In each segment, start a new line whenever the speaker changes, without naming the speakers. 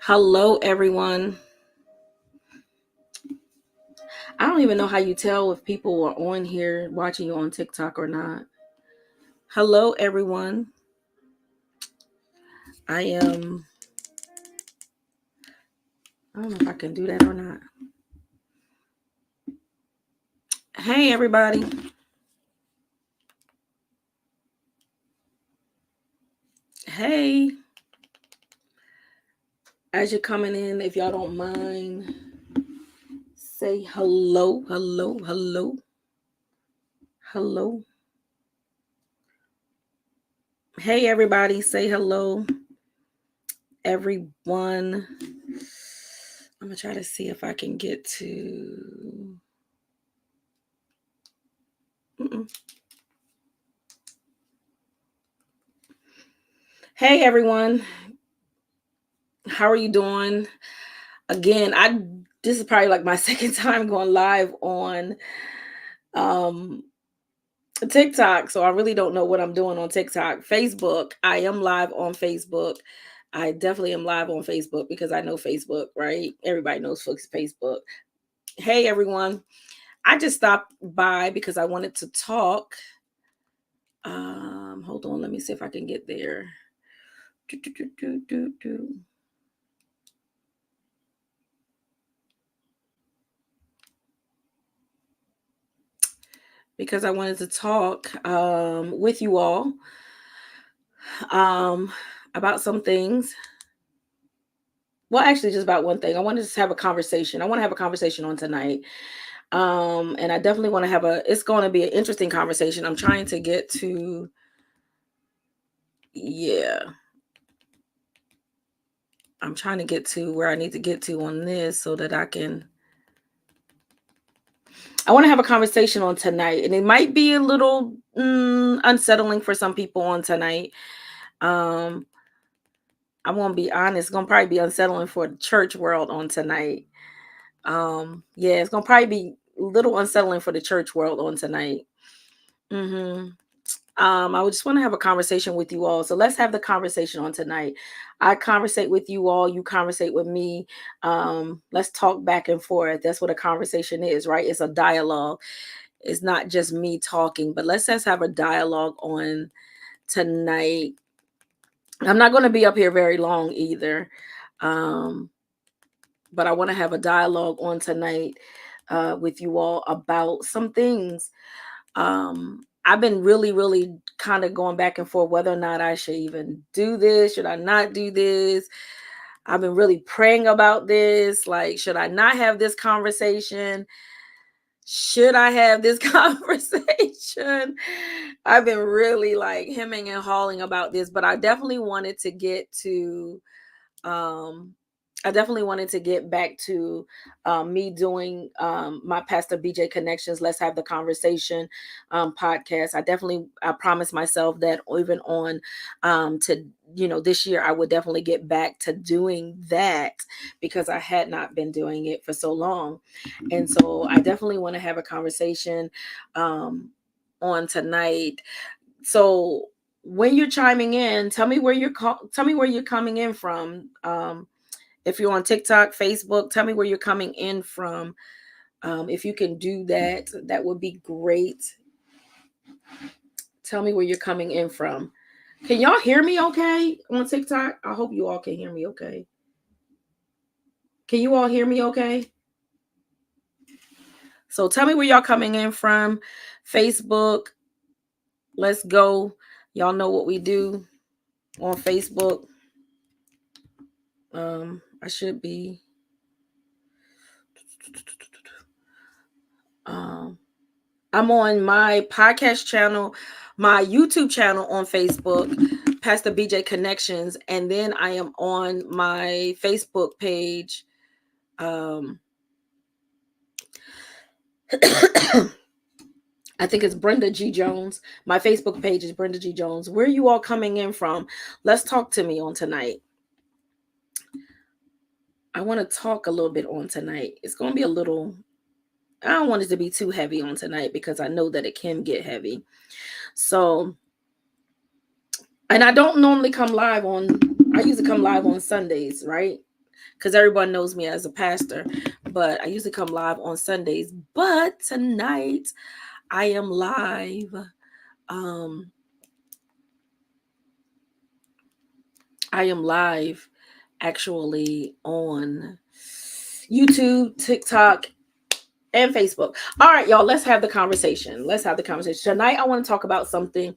Hello, everyone. I don't even know how you tell if people are on here watching you on TikTok or not. Hello, everyone. I am. I don't know if I can do that or not. Hey, everybody. Hey. As you're coming in, if y'all don't mind, say hello, hello, hello, hello. Hey, everybody. Say hello, everyone. I'm going to try to see if I can get to. Hey, everyone. How are you doing? Again, this is probably like my second time going live on TikTok, so I really don't know what I'm doing on TikTok. Facebook, I am live on Facebook. I definitely am live on Facebook because I know Facebook, right? Everybody knows Facebook. Hey, everyone. I just stopped by because I wanted to talk. Hold on, let me see if I can get there. Because I wanted to talk with you all about some things. Well, actually, just about one thing. I wanted to have a conversation. I want to have a conversation on tonight. And I definitely want to have it's going to be an interesting conversation. I'm trying to get to, yeah. I'm trying to get to where I need to get to on this so that I want to have a conversation on tonight. And it might be a little unsettling for some people on tonight. I'm gonna be honest, it's gonna probably be unsettling for the church world on tonight. Yeah, it's gonna probably be a little unsettling for the church world on tonight. I would just want to have a conversation with you all. So let's have the conversation on tonight. I conversate with you all, you conversate with me. Let's talk back and forth. That's what a conversation is, right? It's a dialogue. It's not just me talking, but let's just have a dialogue on tonight. I'm not going to be up here very long either. But I want to have a dialogue on tonight with you all about some things. I've been really kind of going back and forth whether or not I should even do this. Should I not do this? I've been really praying about this. Like, should I not have this conversation? Should I have this conversation? I've been really like hemming and hawing about this, but I definitely wanted to get to back to me doing my Pastor BJ Connections. Let's have the conversation podcast. I promised myself that even on this year, I would definitely get back to doing that because I had not been doing it for so long. And so I definitely want to have a conversation on tonight. So when you're chiming in, tell me where you're coming in from. If you're on TikTok, Facebook, tell me where you're coming in from. If you can do that, that would be great. Tell me where you're coming in from. Can y'all hear me okay on TikTok? I hope you all can hear me okay. Can you all hear me okay? So tell me where y'all coming in from. Facebook, let's go. Y'all know what we do on Facebook. I should be. I'm on my podcast channel, my YouTube channel on Facebook, Pastor BJ Connections, and then I am on my Facebook page. I think it's Brenda G. Jones. My Facebook page is Brenda G. Jones. Where are you all coming in from? Let's talk to me on tonight. I want to talk a little bit on tonight. It's going to be a little, I don't want it to be too heavy on tonight because I know that it can get heavy. So, and I don't normally come live I usually come live on Sundays, right? because everyone knows me as a pastor, but I usually come live on Sundays. But tonight I am live. Um, I am live actually on YouTube, TikTok, and Facebook. All right, y'all, let's have the conversation. Let's have the conversation. Tonight I want to talk about something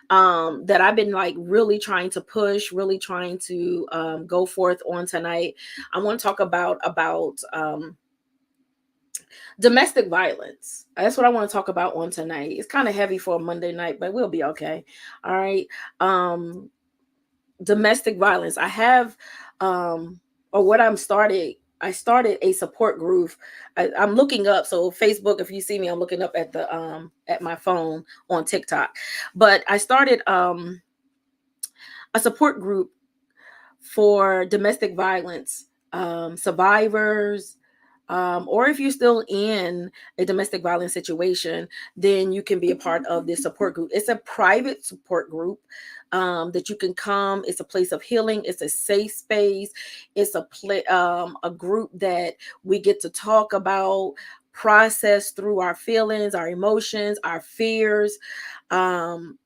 that I've been like really trying to push, really trying to go forth on tonight. I want to talk about domestic violence. That's what I want to talk about on tonight. It's kind of heavy for a Monday night, but we'll be okay. All right. Um, Domestic violence. I have or what I'm started I started a support group. I'm looking up, so Facebook, if you see me, I'm looking up at my phone on TikTok. But I started a support group for domestic violence survivors, or if you're still in a domestic violence situation, then you can be a part of this support group. It's a private support group that you can come. It's a place of healing. It's a safe space. It's a group that we get to talk about, process through our feelings, our emotions, our fears. Um,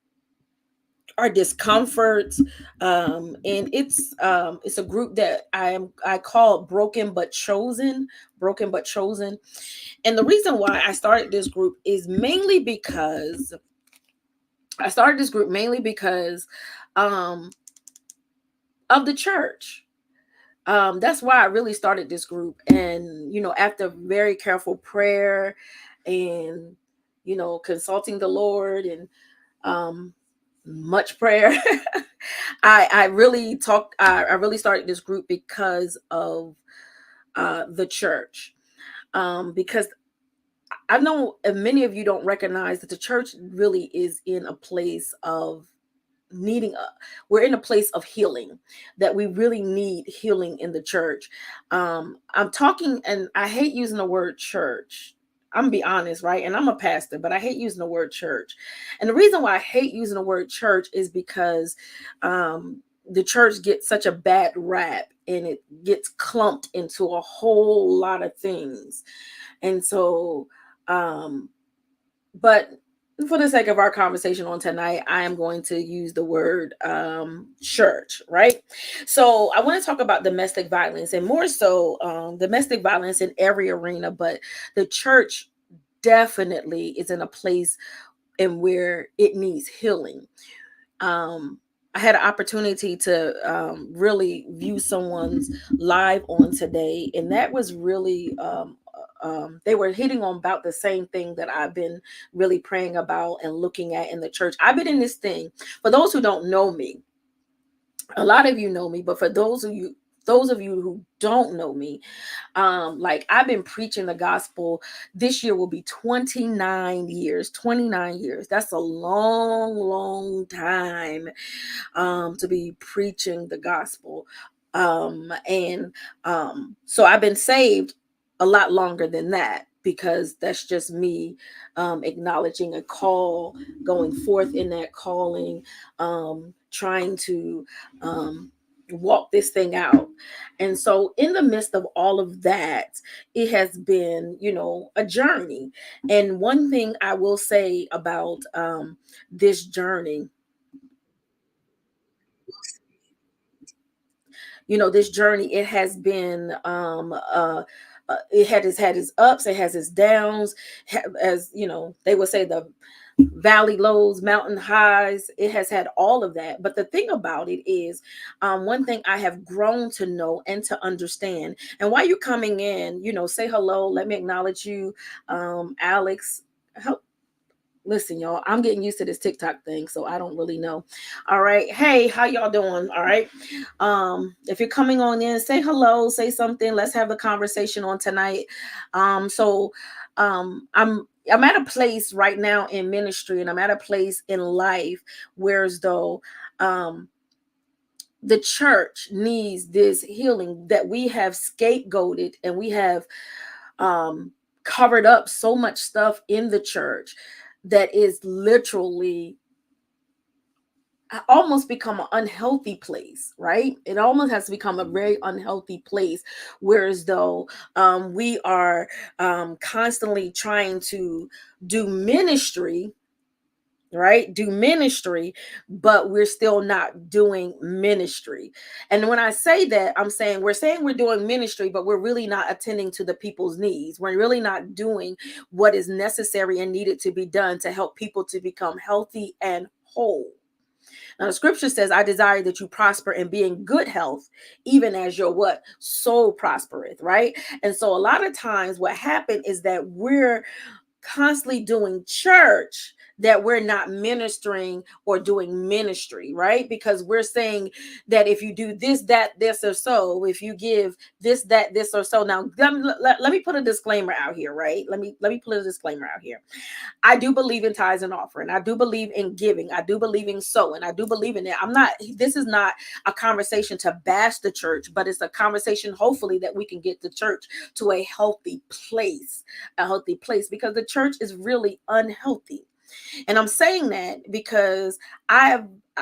our discomforts, and it's a group that I call broken but chosen. And the reason why I started this group is mainly because um of the church. That's why I really started this group. And after very careful prayer and consulting the Lord and um much prayer, I really started this group because of the church. Because I know many of you don't recognize that the church really is in a place of needing a we're in a place of healing, that we really need healing in the church. I'm talking, and I hate using the word church. I'm gonna be honest, right? And I'm a pastor, but I hate using the word church. And the reason why I hate using the word church is because the church gets such a bad rap, and it gets clumped into a whole lot of things. And so but for the sake of our conversation on tonight, I am going to use the word church, right? So I want to talk about domestic violence, and more so domestic violence in every arena, but the church definitely is in a place and where it needs healing. um I had an opportunity to really view someone's live on today, and that was really they were hitting on about the same thing that I've been really praying about and looking at in the church. I've been in this thing. For those who don't know me, a lot of you know me, but for those of you who don't know me, like I've been preaching the gospel. This year will be 29 years. That's a long time to be preaching the gospel. And So I've been saved a lot longer than that, because that's just me acknowledging a call, going forth in that calling, trying to walk this thing out. And so, in the midst of all of that, it has been, a journey. And one thing I will say about this journey, it has been it has had its ups, it has its downs, as they would say, the valley lows, mountain highs. It has had all of that. But the thing about it is, one thing I have grown to know and to understand. And while you're coming in, say hello, let me acknowledge you. Alex, listen, y'all, I'm getting used to this TikTok thing, so I don't really know. All right. Hey, how y'all doing? All right. If you're coming on in, say hello, say something. Let's have a conversation on tonight. So I'm at a place right now in ministry, and I'm at a place in life where, as though the church needs this healing, that we have scapegoated and we have um covered up so much stuff in the church that is literally almost become an unhealthy place, right? It almost has to become a very unhealthy place, whereas though we are constantly trying to do ministry, right? Do ministry, but we're still not doing ministry. And when I say that, I'm saying we're doing ministry, but we're really not attending to the people's needs. We're really not doing what is necessary and needed to be done to help people to become healthy and whole. Now, the scripture says, I desire that you prosper and be in good health, even as your what? Soul prospereth, right? And so a lot of times what happened is that we're constantly doing church, that we're not ministering or doing ministry, right? Because we're saying that if you do this, that, this, or so, if you give this, that, this, or so. Now, let me put a disclaimer out here, right? Let me put a disclaimer out here. I do believe in tithes and offering. I do believe in giving. I do believe in sowing. I do believe in it. This is not a conversation to bash the church, but it's a conversation, hopefully, that we can get the church to a healthy place, because the church is really unhealthy. And I'm saying that because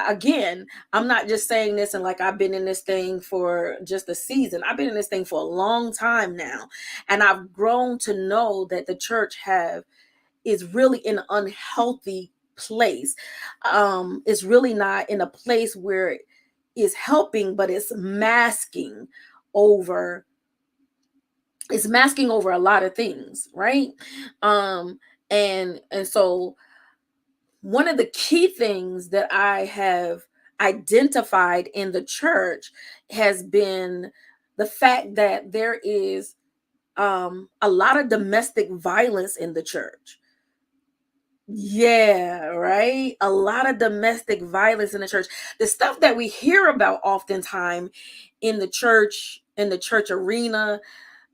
again, I'm not just saying this and like I've been in this thing for just a season. I've been in this thing for a long time now. And I've grown to know that the church is really in an unhealthy place. It's really not in a place where it's helping, but over masking over a lot of things, right? And so one of the key things that I have identified in the church has been the fact that there is a lot of domestic violence in the church. Yeah, right. A lot of domestic violence in the church. The stuff that we hear about oftentimes in the church arena,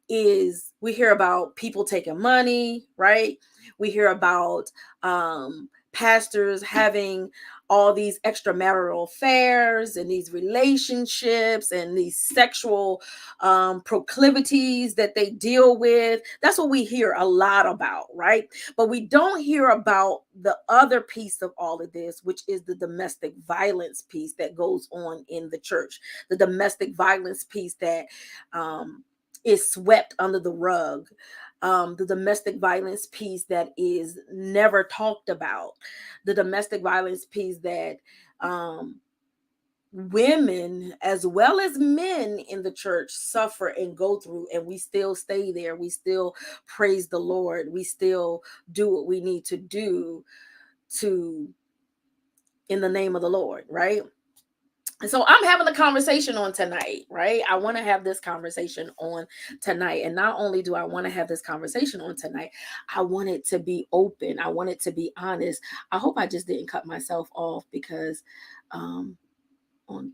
is we hear about people taking money, right? We hear about pastors having all these extramarital affairs and these relationships and these sexual proclivities that they deal with. That's what we hear a lot about, right? But we don't hear about the other piece of all of this, which is the domestic violence piece that goes on in the church, the domestic violence piece that is swept under the rug, the domestic violence piece that is never talked about, the domestic violence piece that women as well as men in the church suffer and go through, and we still stay there. We still praise the Lord. We still do what we need to do to in the name of the Lord, right? And so I'm having a conversation on tonight, right? I want to have this conversation on tonight. And not only do I want to have this conversation on tonight, I want it to be open. I want it to be honest. I hope I just didn't cut myself off because on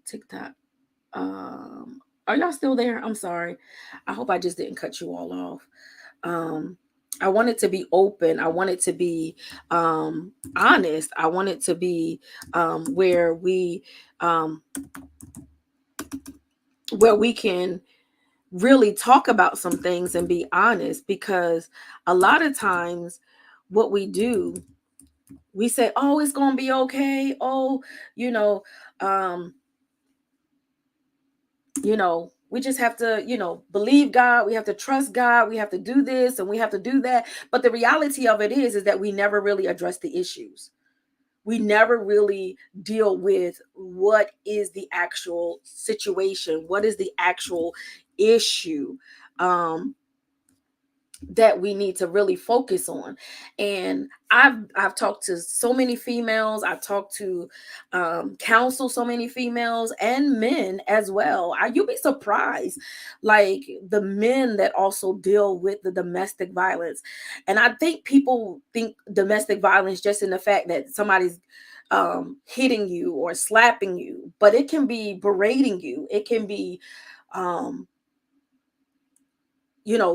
TikTok, are y'all still there? I'm sorry. I hope I just didn't cut you all off. I want it to be open. I want it to be honest. I want it to be where um, we can really talk about some things and be honest, because a lot of times what we do, we say, oh, it's going to be okay. Oh, you know, um, we just have to, believe God. We have to trust God. We have to do this and we have to do that. But the reality of it is that we never really address the issues. We never really deal with what is the actual situation, what is the actual issue that we need to really focus on. And I've talked to so many females. I've talked to counsel so many females and men as well. You'll be surprised, like the men that also deal with the domestic violence. And I think people think domestic violence just in the fact that somebody's hitting you or slapping you, but it can be berating you. It can be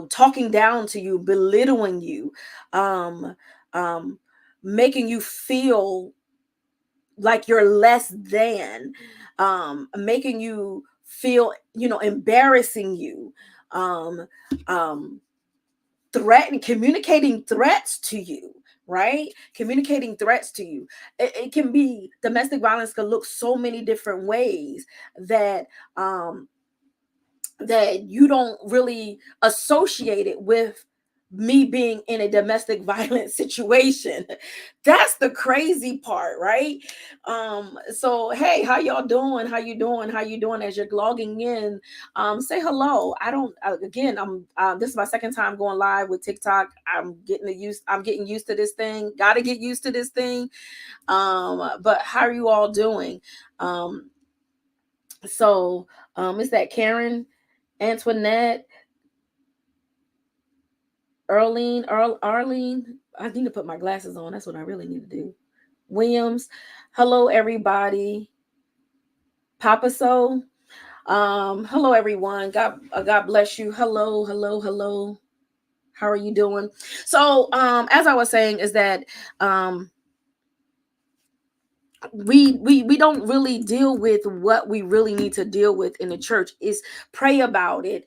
talking down to you, belittling you, um, um, making you feel like you're less than, making you feel, embarrassing you, um, threatening, communicating threats to you, right? Communicating threats to you. It can be, domestic violence can look so many different ways that that you don't really associate it with me being in a domestic violence situation. That's the crazy part, right? So hey, how y'all doing? How you doing? How you doing? As you're logging in, say hello. I don't again, I'm this is my second time going live with TikTok. I'm getting used to this thing. Gotta get used to this thing. But how are you all doing? um so is that Karen, Antoinette, Arlene? I need to put my glasses on. That's what I really need to do. Williams. Hello, everybody. Papa So. Hello, everyone. God bless you. Hello, hello, hello. How are you doing? So, as I was saying, is that um we don't really deal with what we really need to deal with in the church. Is pray about it.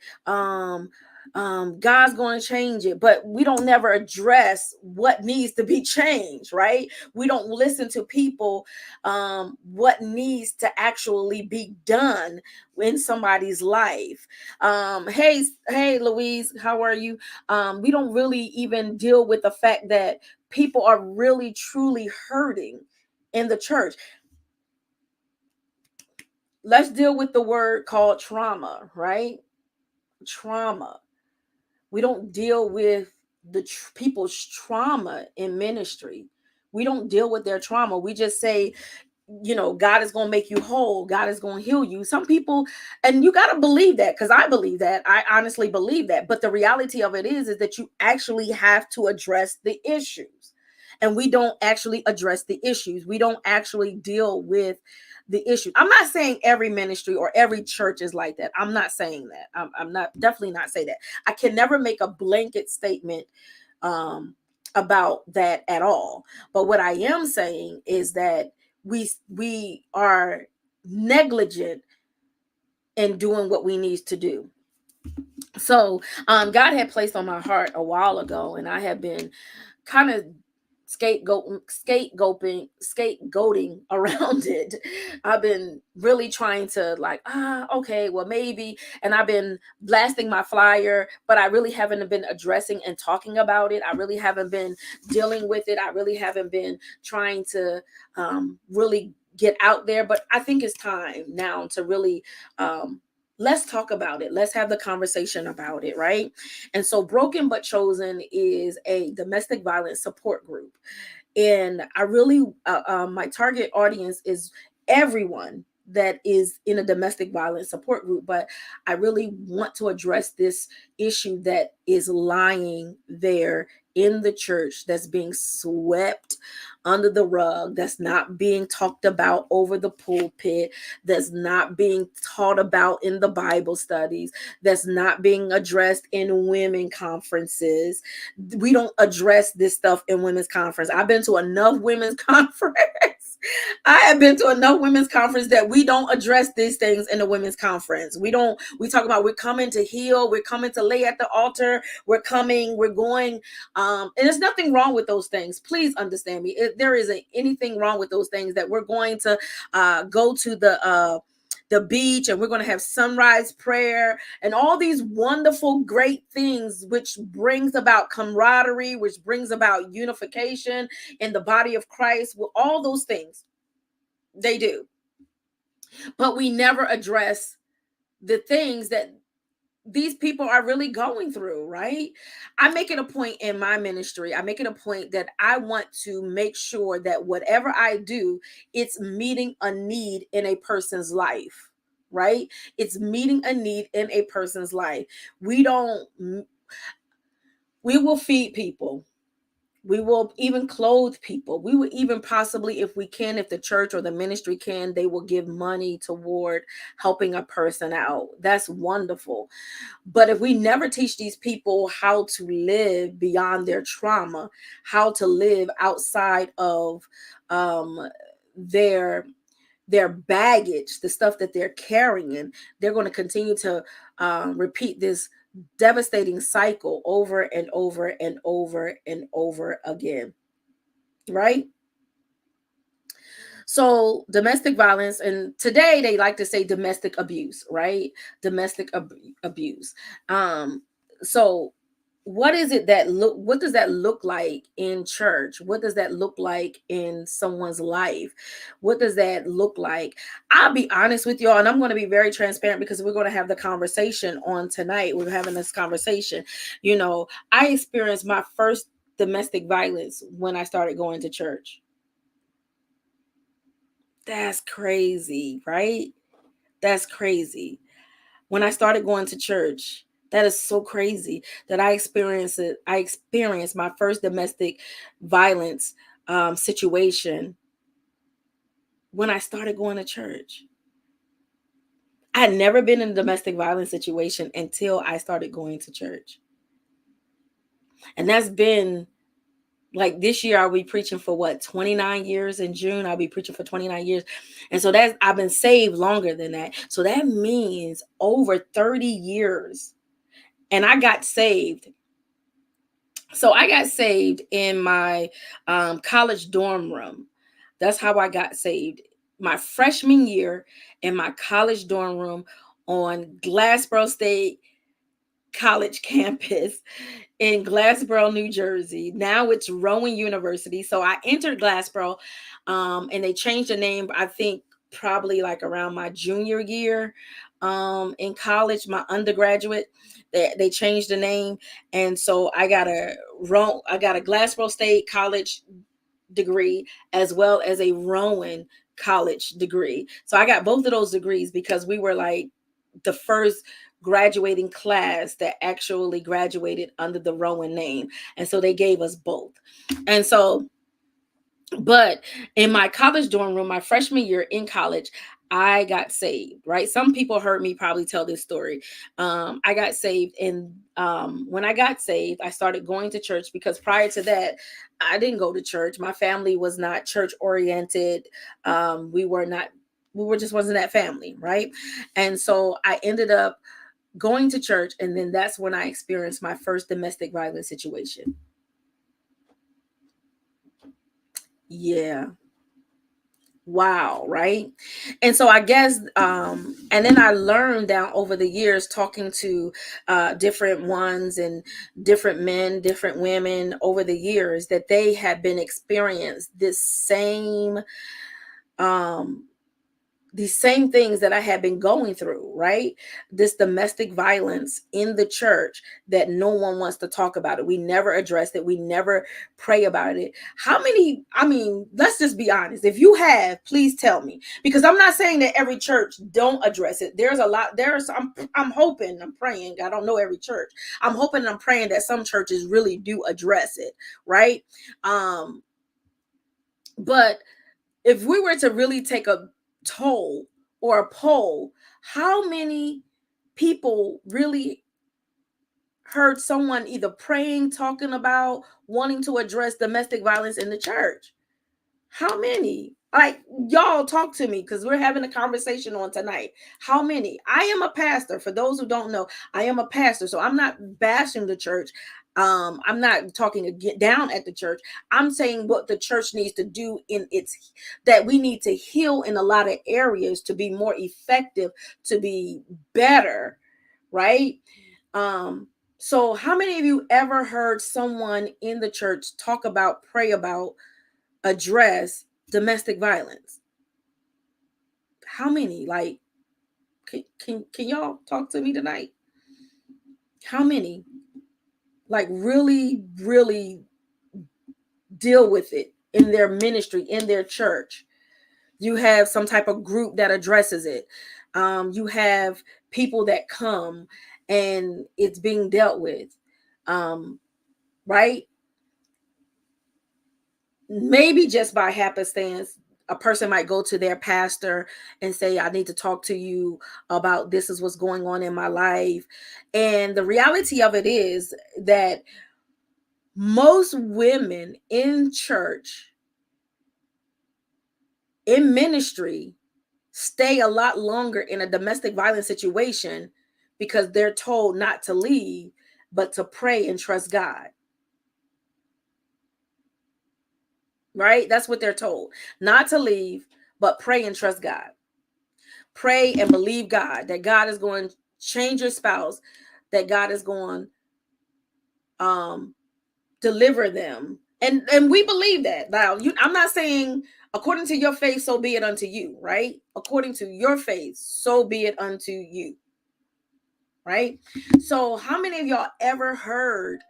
God's going to change it, but we don't never address what needs to be changed, right? We don't listen to people, what needs to actually be done in somebody's life. Hey Louise, how are you? We don't really even deal with the fact that people are really truly hurting in the church. Let's deal with the word called trauma, right? Trauma. We don't deal with people's trauma in ministry. We don't deal with their trauma. We just say, God is going to make you whole. God is going to heal you. Some people, and you got to believe that, because I believe that. I honestly believe that. But the reality of it is that you actually have to address the issues. And we don't actually address the issues. We don't actually deal with the issue. I'm not saying every ministry or every church is like that. I'm not saying that. I'm not, definitely not say that. I can never make a blanket statement um, about that at all. But what I am saying is that we are negligent in doing what we need to do. So God had placed on my heart a while ago, and I have been kind of scapegoating around it. I've been really trying to, like, okay, well, maybe, and I've been blasting my flyer, but I really haven't been addressing and talking about it. I really haven't been dealing with it. I really haven't been trying to really get out there. But I think it's time now to really let's talk about it. Let's have the conversation about it, right? And so Broken But Chosen is a domestic violence support group. And I really, my target audience is everyone that is in a domestic violence support group. But I really want to address this issue that is lying there in the church, that's being swept under the rug, that's not being talked about over the pulpit, that's not being taught about in the Bible studies, that's not being addressed in women conferences. We don't address this stuff in women's conference. I've been to enough women's conference. I have been to enough women's conference that we don't address these things in the women's conference. We talk about, we're coming to heal, we're coming to lay at the altar, we're going, and there's nothing wrong with those things. Please understand me. There isn't anything wrong with those things, that we're going to go to the beach, and we're going to have sunrise prayer and all these wonderful, great things, which brings about camaraderie, which brings about unification in the body of Christ. Well, all those things, they do. But we never address the things that these people are really going through, right? I make it a point in my ministry, I make it a point that I want to make sure that whatever I do, it's meeting a need in a person's life, right? It's meeting a need in a person's life. We don't, we will feed people. We will even clothe people. We will even possibly, if we can, if the church or the ministry can, they will give money toward helping a person out. That's wonderful. But if we never teach these people how to live beyond their trauma, how to live outside of um, their baggage, the stuff that they're carrying, they're going to continue to repeat this devastating cycle over and over and over and over again. right? So domestic violence, and today they like to say domestic abuse, right? Domestic abuse. Um, so what is it that what does that look like in church? What does that look like in someone's life? What does that look like? I'll be honest with y'all, and I'm going to be very transparent because we're going to have the conversation on tonight. We're having this conversation. You know, I experienced my first domestic violence when I started going to church. That's crazy, right? That's crazy. When I started going to church, that is so crazy that I experienced it. I experienced my first domestic violence situation when I started going to church. I had never been in a domestic violence situation until I started going to church. And that's been like this year I'll be preaching for what, 29 years. In June I'll be preaching for 29 years. And so that's, I've been saved longer than that, so that means over 30 years. And I got saved, so I got saved in my college dorm room. That's how I got saved, my freshman year, in my college dorm room on Glassboro State College campus in Glassboro, New Jersey. Now it's Rowan University. So I entered Glassboro, and they changed the name, I think probably like around my junior year in college, my undergraduate. They changed the name. And so I got a Glassboro State College degree as well as a Rowan College degree. So I got both of those degrees because we were like the first graduating class that actually graduated under the Rowan name. And so they gave us both. And so, but in my college dorm room, my freshman year in college, I got saved, right? Some people heard me probably tell this story. I got saved. And when I got saved, I started going to church because prior to that, I didn't go to church. My family was not church oriented. We were not, we were just wasn't that family, right? And so I ended up going to church. And then that's when I experienced my first domestic violence situation. Yeah. Wow, right? And so I guess and then I learned down over the years talking to different ones and different men, different women over the years that they had been experienced this same um these same things that I had been going through, right? This domestic violence in the church that no one wants to talk about it. We never address it. We never pray about it. How many, I mean, let's just be honest. If you have, please tell me. Because I'm not saying that every church don't address it. There's a lot, I'm hoping, I'm praying. I don't know every church. I'm hoping and I'm praying that some churches really do address it, right? Um, but if we were to really take a toll or a poll, how many people really heard someone either praying, talking about, wanting to address domestic violence in the church? How many? Like, y'all talk to me because we're having a conversation on tonight. How many? I am a pastor. For those who don't know, I am a pastor. So I'm not bashing the church. I'm not talking down at the church. I'm saying what the church needs to do in its, that we need to heal in a lot of areas to be more effective, to be better, right? Um, so how many of you ever heard someone in the church talk about, pray about, address domestic violence? How many? Like, can y'all talk to me tonight? How many like really deal with it in their ministry, in their church? You have some type of group that addresses it. You have people that come and it's being dealt with, right? Maybe just by happenstance, a person might go to their pastor and say, I need to talk to you about this is what's going on in my life. And the reality of it is that most women in church, in ministry, stay a lot longer in a domestic violence situation because they're told not to leave, but to pray and trust God. right? That's what they're told. Not to leave, but pray and trust God. Pray and believe God, that God is going to change your spouse, that God is going to deliver them. And we believe that. Now, I'm not saying according to your faith, so be it unto you, right? According to your faith, so be it unto you, right? So how many of y'all ever heard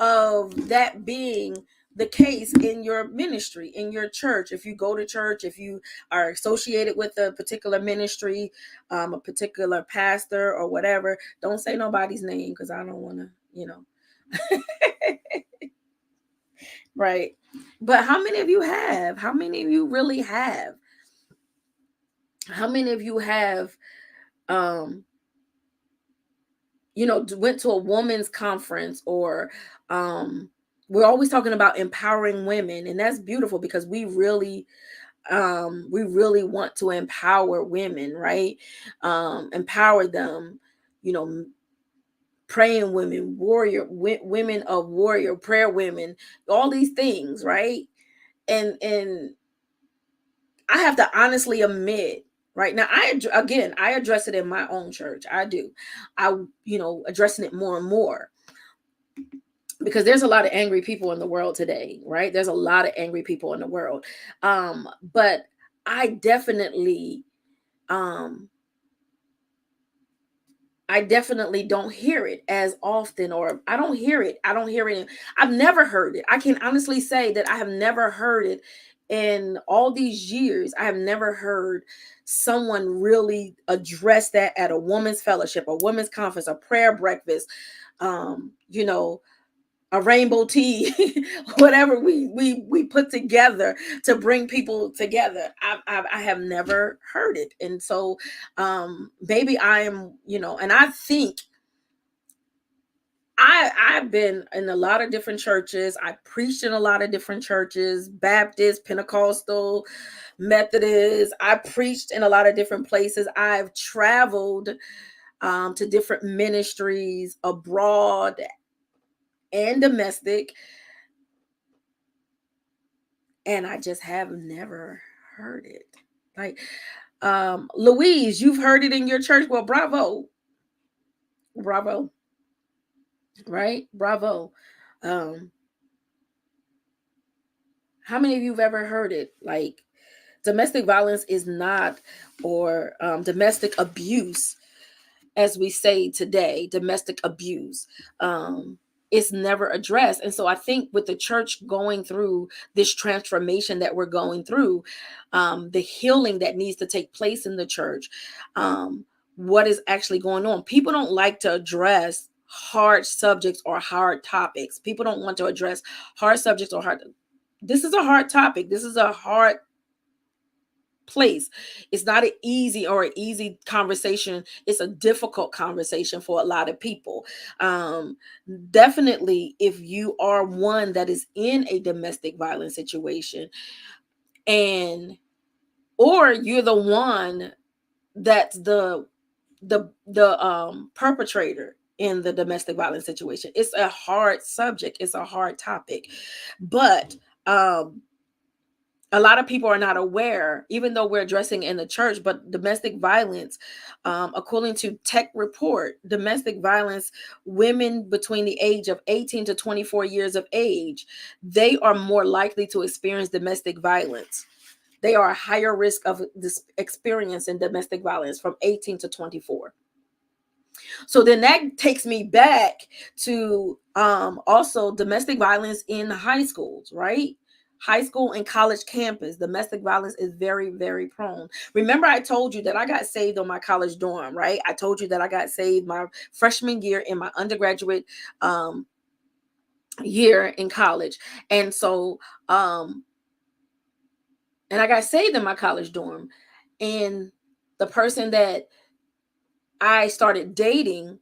of that being the case in your ministry, in your church? If you go to church, if you are associated with a particular ministry, a particular pastor or whatever, don't say nobody's name because I don't want to, right? But how many of you have? How many of you really have? How many of you have, um, went to a women's conference, or we're always talking about empowering women, and that's beautiful because we really want to empower women, right? Empower them, you know praying women, women of warrior, prayer women, all these things, right? And I have to honestly admit, right now, I address it in my own church. I do. I addressing it more and more, because there's a lot of angry people in the world today, right? There's a lot of angry people in the world. But I definitely um don't hear it as often, or I don't hear it. I've never heard it. I can honestly say that I have never heard it in all these years. I have never heard someone really address that at a women's fellowship, a women's conference, a prayer breakfast, um, you know, a rainbow tea, whatever we put together to bring people together. I have never heard it. And so maybe I am, and I think I've been in a lot of different churches. I preached in a lot of different churches: Baptist, Pentecostal, Methodist. I preached in a lot of different places. I've traveled to different ministries abroad and domestic, and I just have never heard it. Like, Louise, you've heard it in your church. Well, bravo. Bravo. Right? Bravo. Um, how many of you have ever heard it? Like, domestic violence is not, or domestic abuse, as we say today, domestic abuse, is never addressed. And so I think with the church going through this transformation that we're going through, the healing that needs to take place in the church, what is actually going on? People don't like to address hard subjects or hard topics. People don't want to address hard subjects or hard. This is a hard topic. This is a hard place. It's not an easy conversation. It's a difficult conversation for a lot of people. Um, Definitely, if you are one that is in a domestic violence situation, and or you're the one that's the perpetrator in the domestic violence situation, it's a hard subject. It's a hard topic, but a lot of people are not aware, even though we're addressing in the church, but domestic violence, according to Tech Report, domestic violence, women between the age of 18 to 24 years of age, they are more likely to experience domestic violence. They are a higher risk of this experience in domestic violence from 18 to 24. So then that takes me back to also domestic violence in high schools, right? High school and college campus, domestic violence is very, very prone. Remember, I told you that I got saved on my college dorm, right? I told you that I got saved my freshman year in my undergraduate year in college. And so, and I got saved in my college dorm. And the person that I started dating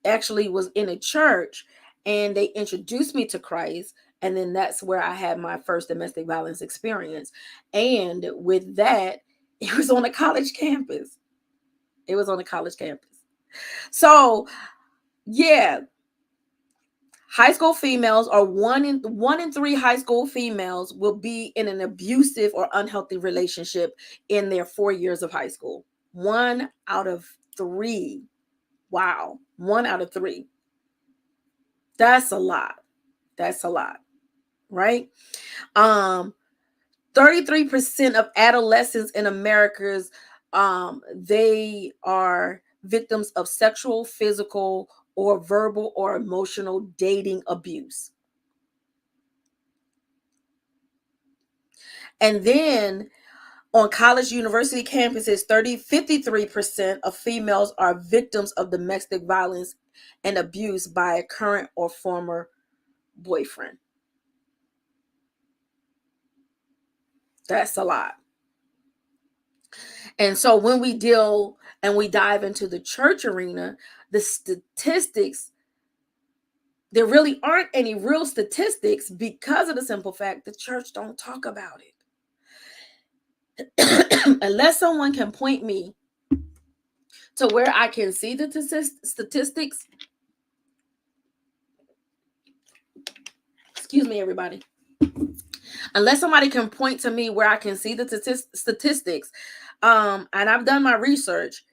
actually was in a church, and they introduced me to Christ, and then that's where I had my first domestic violence experience. And with that, it was on a college campus. So yeah, High school females, or one in three high school females will be in an abusive or unhealthy relationship in their 4 years of high school. 1 out of 3. Wow. 1 out of 3. That's a lot. That's a lot. Right? 33% of adolescents in America's they are victims of sexual, physical, or verbal or emotional dating abuse. And then on college university campuses, 53% of females are victims of domestic violence and abuse by a current or former boyfriend. That's a lot. And so when we deal and we dive into the church arena, the statistics, there really aren't any real statistics because of the simple fact the church don't talk about it. Unless someone can point me to where I can see the statistics. Excuse me, everybody. Unless somebody can point to me where I can see the statistics, and I've done my research,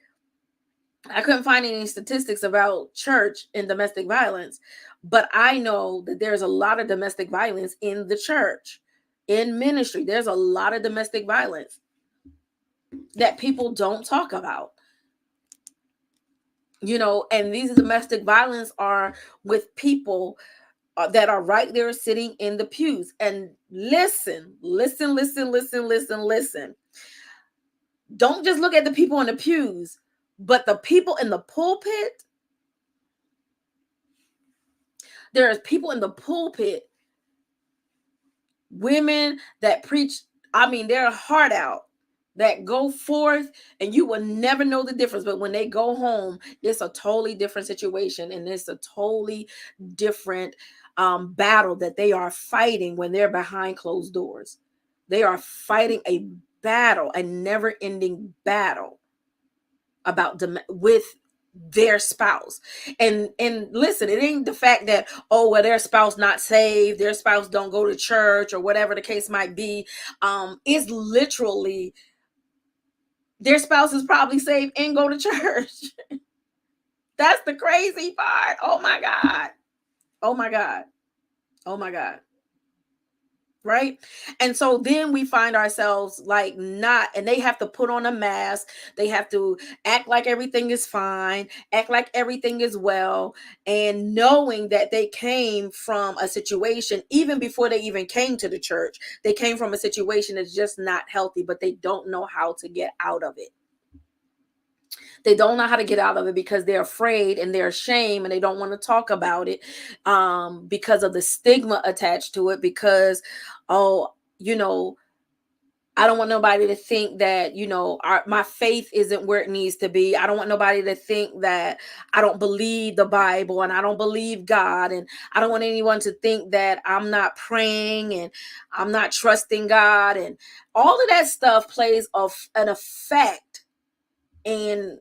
I couldn't find any statistics about church and domestic violence, but I know that there's a lot of domestic violence in the church, in ministry. There's a lot of domestic violence that people don't talk about. And these domestic violence are with people that are right there sitting in the pews. And listen. Don't just look at the people in the pews, but the people in the pulpit. There's people in the pulpit, women that preach, their heart out, that go forth, and you will never know the difference. But when they go home, it's a totally different situation, and it's a totally different battle that they are fighting when they're behind closed doors. They are fighting a battle, a never-ending battle with their spouse. And listen, it ain't the fact that, their spouse not saved, their spouse don't go to church, or whatever the case might be. It's literally their spouse is probably saved and go to church. That's the crazy part. Oh my God. Right? And so then we find ourselves and they have to put on a mask. They have to act like everything is fine, act like everything is well, and knowing that they came from a situation, even before they even came to the church, they came from a situation that's just not healthy, but they don't know how to get out of it. They don't know how to get out of it because they're afraid and they're ashamed, and they don't want to talk about it because of the stigma attached to it. Because, I don't want nobody to think that, my faith isn't where it needs to be. I don't want nobody to think that I don't believe the Bible and I don't believe God. And I don't want anyone to think that I'm not praying and I'm not trusting God. And all of that stuff plays an effect in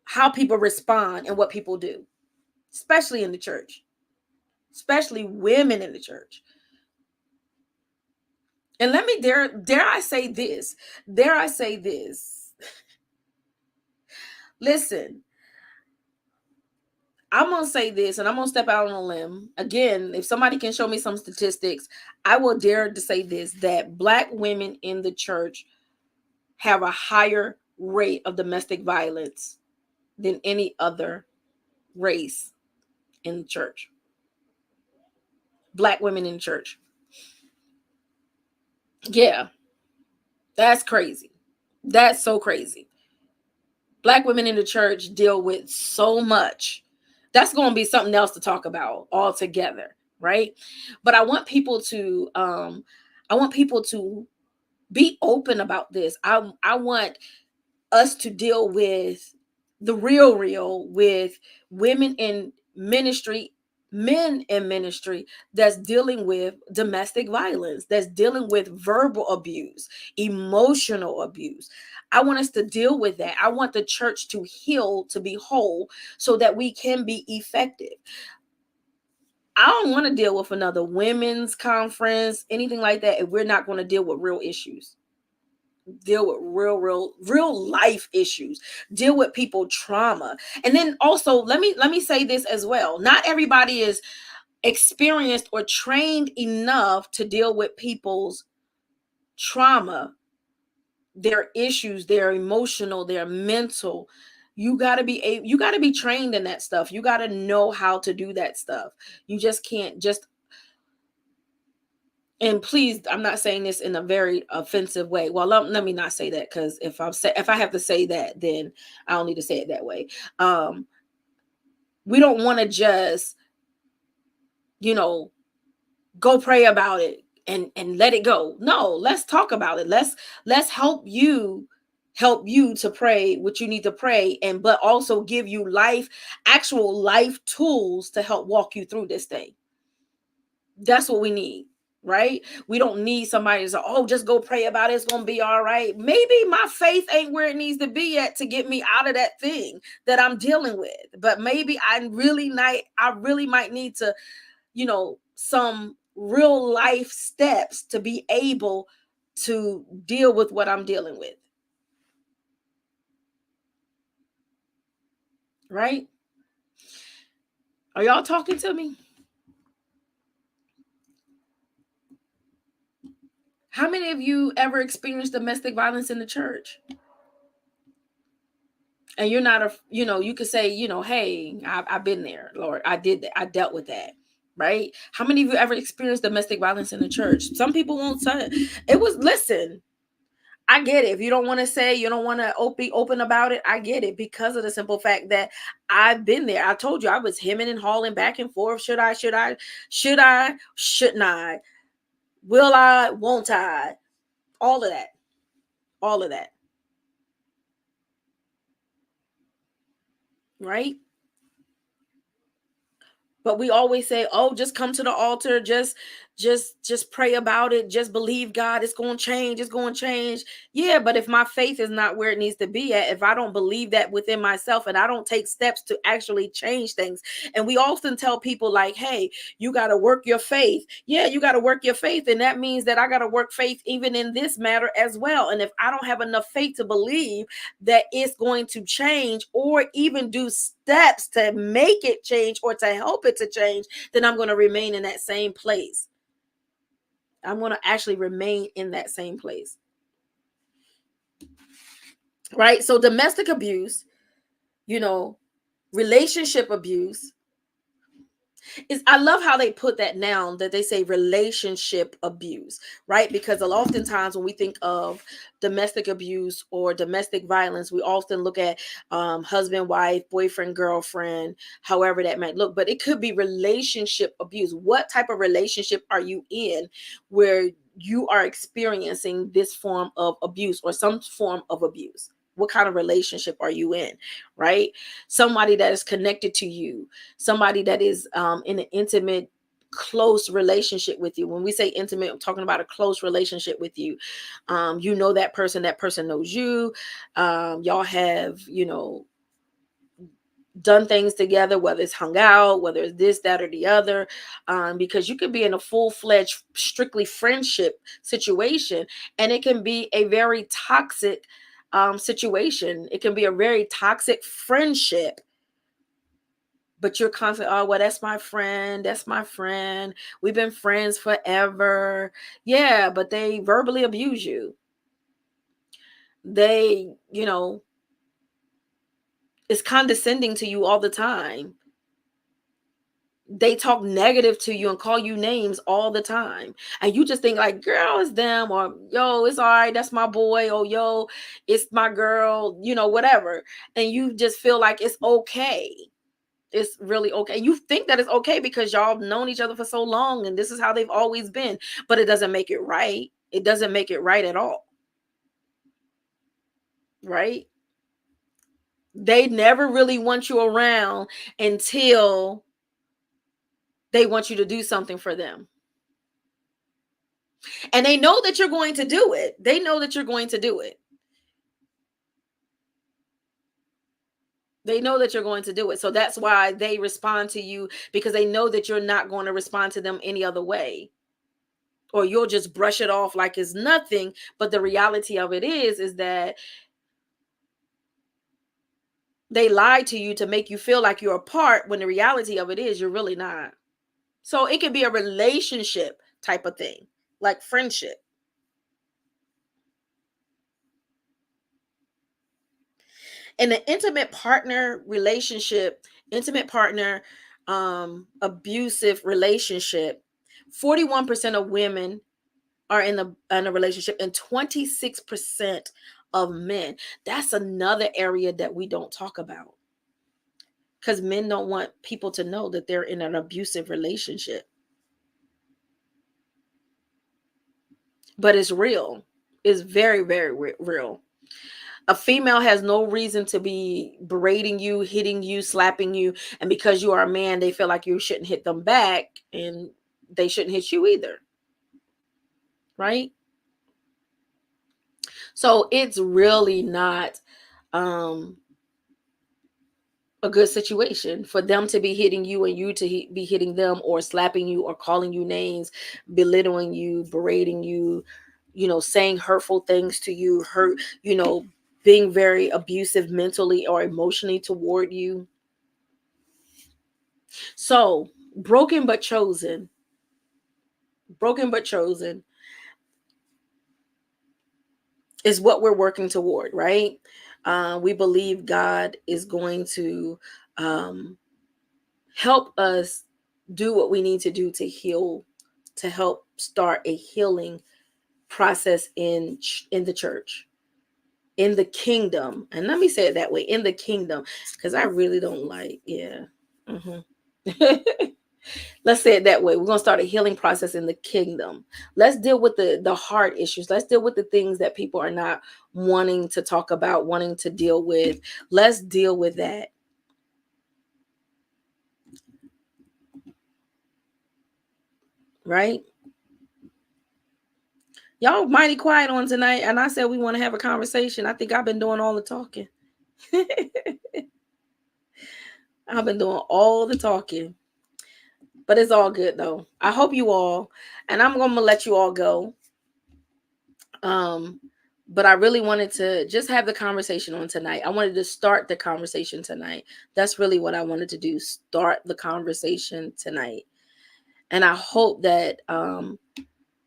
how people respond and what people do, especially in the church, especially women in the church. And let me dare I say this. Listen, I'm going to say this, and I'm going to step out on a limb. Again, if somebody can show me some statistics, I will dare to say this, that Black women in the church have a higher rate of domestic violence than any other race in the church. Black women in church. Yeah. That's crazy. That's so crazy. Black women in the church deal with so much. That's going to be something else to talk about altogether, right? But I want people to be open about this. I want us to deal with the real with women in ministry, men in ministry that's dealing with domestic violence, that's dealing with verbal abuse, emotional abuse. I want us to deal with that. I want the church to heal, to be whole, so that we can be effective. I don't want to deal with another women's conference, anything like that, if we're not going to deal with real issues. Deal with real life issues, deal with people trauma. And then also, let me say this as well. Not everybody is experienced or trained enough to deal with people's trauma, their issues, their emotional, their mental. You got to be trained in that stuff. You got to know how to do that stuff. You just can't just, and please, I'm not saying this in a very offensive way. Well, let me not say that, because if I have to say that, then I don't need to say it that way. We don't want to just, you know, go pray about it and let it go. No, let's talk about it. Let's help you to pray what you need to pray, and but also give you actual life tools to help walk you through this thing. That's what we need, right? We don't need somebody to say, oh, just go pray about it, it's gonna be all right. Maybe my faith ain't where it needs to be at to get me out of that thing that I'm dealing with. But maybe I really might need to, some real life steps to be able to deal with what I'm dealing with. Right? Are y'all talking to me? How many of you ever experienced domestic violence in the church? And you're not you could say, hey, I've been there, Lord. I did that. I dealt with that. Right? How many of you ever experienced domestic violence in the church? Some people won't say it. Listen, I get it. If you don't want to say, you don't want to be open about it, I get it, because of the simple fact that I've been there. I told you I was hemming and hawing back and forth. Should I? Shouldn't I? Will I? Won't I? All of that. All of that. Right? But we always say, oh, just come to the altar, just pray about it, just believe God, it's going to change, it's going to change. Yeah, but if my faith is not where it needs to be at, if I don't believe that within myself, and I don't take steps to actually change things. And we often tell people like, hey, you got to work your faith. Yeah, you got to work your faith, and that means that I got to work faith even in this matter as well. And if I don't have enough faith to believe that it's going to change, or even do steps to make it change or to help it to change, then I'm going to remain in that same place. I'm going to actually remain in that same place. Right? So domestic abuse, relationship abuse, I love how they put that now, that they say relationship abuse, right? Because oftentimes when we think of domestic abuse or domestic violence, we often look at husband, wife, boyfriend, girlfriend, however that might look. But it could be relationship abuse. What type of relationship are you in where you are experiencing this form of abuse or some form of abuse? What kind of relationship are you in, right? Somebody that is connected to you, somebody that is in an intimate, close relationship with you. When we say intimate, I'm talking about a close relationship with you. That person knows you. Y'all have, done things together, whether it's hung out, whether it's this, that, or the other, because you could be in a full-fledged, strictly friendship situation, and it can be a very toxic situation. It can be a very toxic friendship, but you're constantly, oh, well, that's my friend. That's my friend. We've been friends forever. Yeah, but they verbally abuse you. They, is condescending to you all the time. They talk negative to you and call you names all the time. And you just think like, girl, it's them, or yo, it's all right. That's my boy. Or yo, it's my girl, whatever. And you just feel like it's okay. It's really okay. You think that it's okay because y'all have known each other for so long and this is how they've always been, but it doesn't make it right. It doesn't make it right at all. Right? They never really want you around until They want you to do something for them. And they know that you're going to do it. They know that you're going to do it. They know that you're going to do it. So that's why they respond to you, because they know that you're not going to respond to them any other way. Or you'll just brush it off like it's nothing. But the reality of it is that they lied to you to make you feel like you're a part, when the reality of it is you're really not. So it can be a relationship type of thing, like friendship. In an intimate partner relationship, intimate partner, abusive relationship, 41% of women are in a relationship, and 26% of men. That's another area that we don't talk about, because men don't want people to know that they're in an abusive relationship. But it's real. It's very, very real. A female has no reason to be berating you, hitting you, slapping you, and because you are a man, they feel like you shouldn't hit them back, and they shouldn't hit you either. Right? So it's really not um a good situation for them to be hitting you and you to be hitting them, or slapping you, or calling you names, belittling you, berating you, saying hurtful things to you, being very abusive mentally or emotionally toward you. So, broken but chosen is what we're working toward, right? We believe God is going to um, help us do what we need to do to heal, to help start a healing process in the church, in the kingdom. And let me say it that way, in the kingdom, because I really don't like, yeah. hmm Let's say it that way. We're going to start a healing process in the kingdom. Let's deal with the heart issues. Let's deal with the things that people are not wanting to talk about, wanting to deal with. Let's deal with that. Right? Y'all mighty quiet on tonight, and I said we want to have a conversation. I think I've been doing all the talking. I've been doing all the talking. But it's all good though. I hope you all, and I'm gonna let you all go. Um, but I really wanted to just have the conversation on tonight. I wanted to start the conversation tonight. That's really what I wanted to do. Start the conversation tonight. And I hope that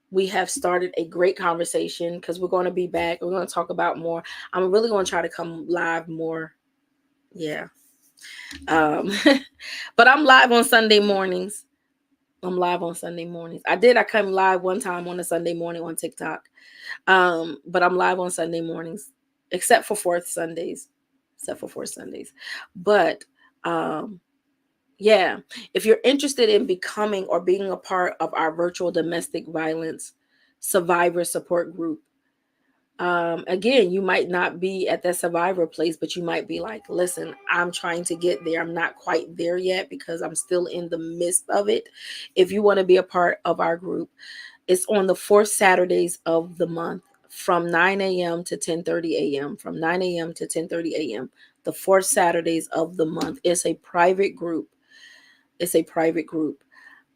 we have started a great conversation, because we're going to be back. We're going to talk about more. I'm really going to try to come live more. Yeah. Um, but I'm live on Sunday mornings. I come live one time on a Sunday morning on TikTok. But I'm live on Sunday mornings, except for fourth Sundays. But yeah, if you're interested in becoming or being a part of our virtual domestic violence survivor support group, again, you might not be at that survivor place, but you might be like, listen, I'm trying to get there. I'm not quite there yet because I'm still in the midst of it. If you want to be a part of our group, it's on the fourth Saturdays of the month from 9 a.m. to 10:30 a.m. From 9 a.m. to 10:30 a.m. The fourth Saturdays of the month. It's a private group.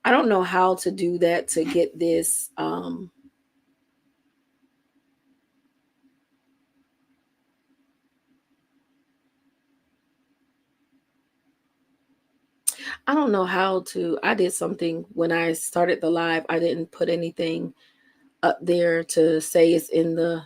I don't know how to do that to get this. I don't know how to. I did something when I started the live. I didn't put anything up there to say it's in the,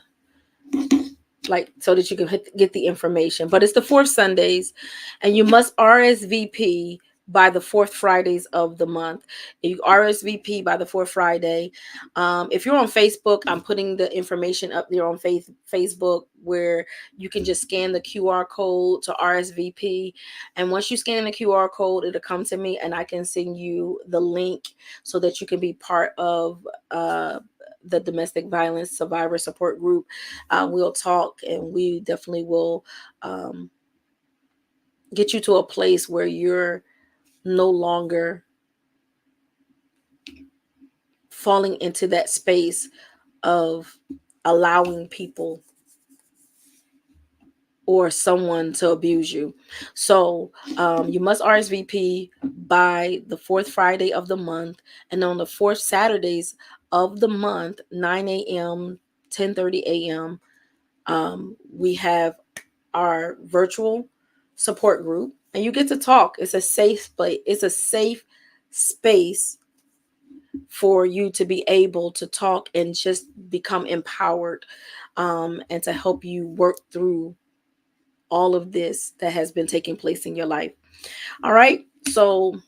like, so that you can get the information. But it's the fourth Sundays, and you must RSVP by the fourth Fridays of the month. You RSVP by the fourth Friday. If you're on Facebook, I'm putting the information up there on Facebook, where you can just scan the QR code to RSVP. And once you scan the QR code, it'll come to me, and I can send you the link so that you can be part of the domestic violence survivor support group. We'll talk, and we definitely will get you to a place where you're no longer falling into that space of allowing people or someone to abuse you. So you must RSVP by the fourth Friday of the month, and on the fourth Saturdays of the month, 9 a.m., 10:30 a.m., we have our virtual support group, and you get to talk. It's a safe place. It's a safe space for you to be able to talk and just become empowered, and to help you work through all of this that has been taking place in your life. All right. So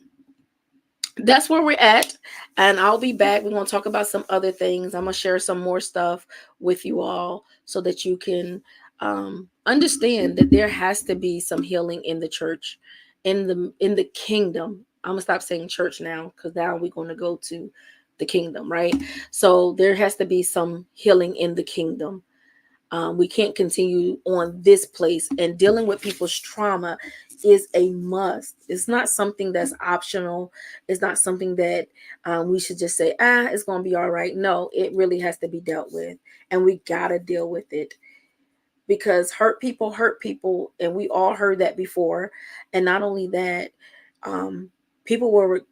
that's where we're at. And I'll be back. We're going to talk about some other things. I'm going to share some more stuff with you all so that you can understand that there has to be some healing in the church, in the kingdom. I'm going to stop saying church now, because now we're going to go to the kingdom, right? So there has to be some healing in the kingdom. We can't continue on this place, and dealing with people's trauma is a must. It's not something that's optional. It's not something that we should just say, it's going to be all right. No, it really has to be dealt with, and we got to deal with it, because hurt people, and we all heard that before. And not only that, um, people were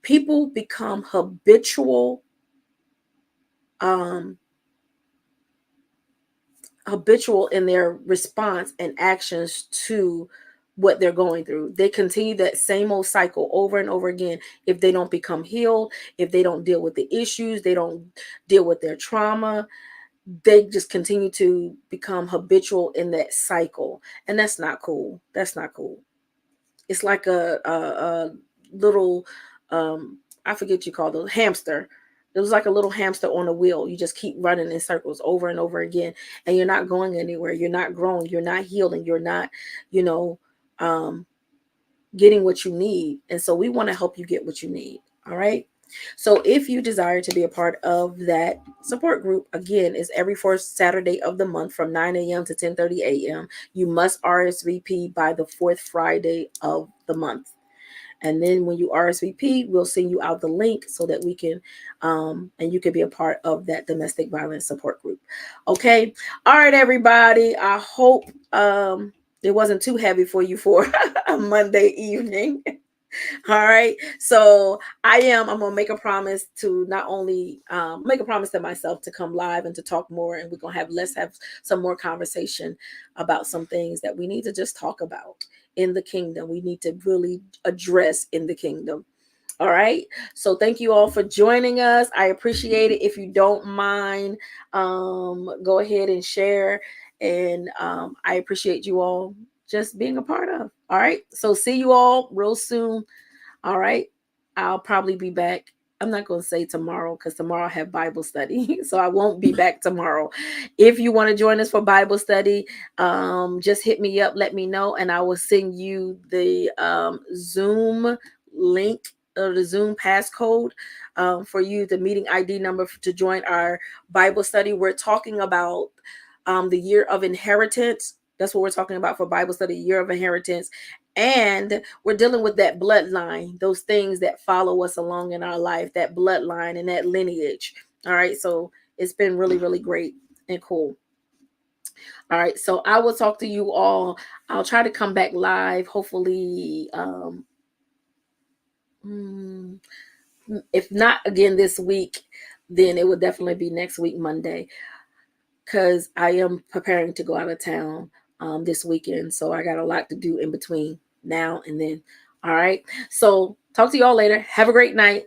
people become um, habitual in their response and actions to what they're going through. They continue that same old cycle over and over again. If they don't become healed, if they don't deal with the issues, they don't deal with their trauma, they just continue to become habitual in that cycle. And that's not cool. That's not cool. It's like a little, I forget what you call the hamster. It was like a little hamster on a wheel. You just keep running in circles over and over again, and you're not going anywhere. You're not growing. You're not healing. You're not, you know, um, getting what you need. And so we want to help you get what you need. All right. So if you desire to be a part of that support group, again, is every fourth Saturday of the month from 9 a.m. to 10:30 a.m. You must RSVP by the fourth Friday of the month. And then when you RSVP, we'll send you out the link so that we can, and you can be a part of that domestic violence support group. Okay. All right, everybody. I hope it wasn't too heavy for you for a Monday evening. All right. So I'm going to make a promise to not only make a promise to myself to come live and to talk more. And we're going to let's have some more conversation about some things that we need to just talk about in the kingdom. We need to really address in the kingdom. All right. So thank you all for joining us. I appreciate it. If you don't mind, go ahead and share. And I appreciate you all just being a part of. All right. So see you all real soon. All right. I'll probably be back. I'm not going to say tomorrow, because tomorrow I have Bible study. So I won't be back tomorrow. If you want to join us for Bible study, just hit me up. Let me know. And I will send you the Zoom link or the Zoom passcode for you, the meeting ID number to join our Bible study. We're talking about the year of inheritance. That's what we're talking about for Bible study, year of inheritance. And we're dealing with that bloodline, those things that follow us along in our life, that bloodline and that lineage. All right. So it's been really, really great and cool. All right. So I will talk to you all. I'll try to come back live, hopefully. If not again this week, then it will definitely be next week, Monday, because I am preparing to go out of town this weekend. So I got a lot to do in between now and then. All right. So talk to you all later. Have a great night.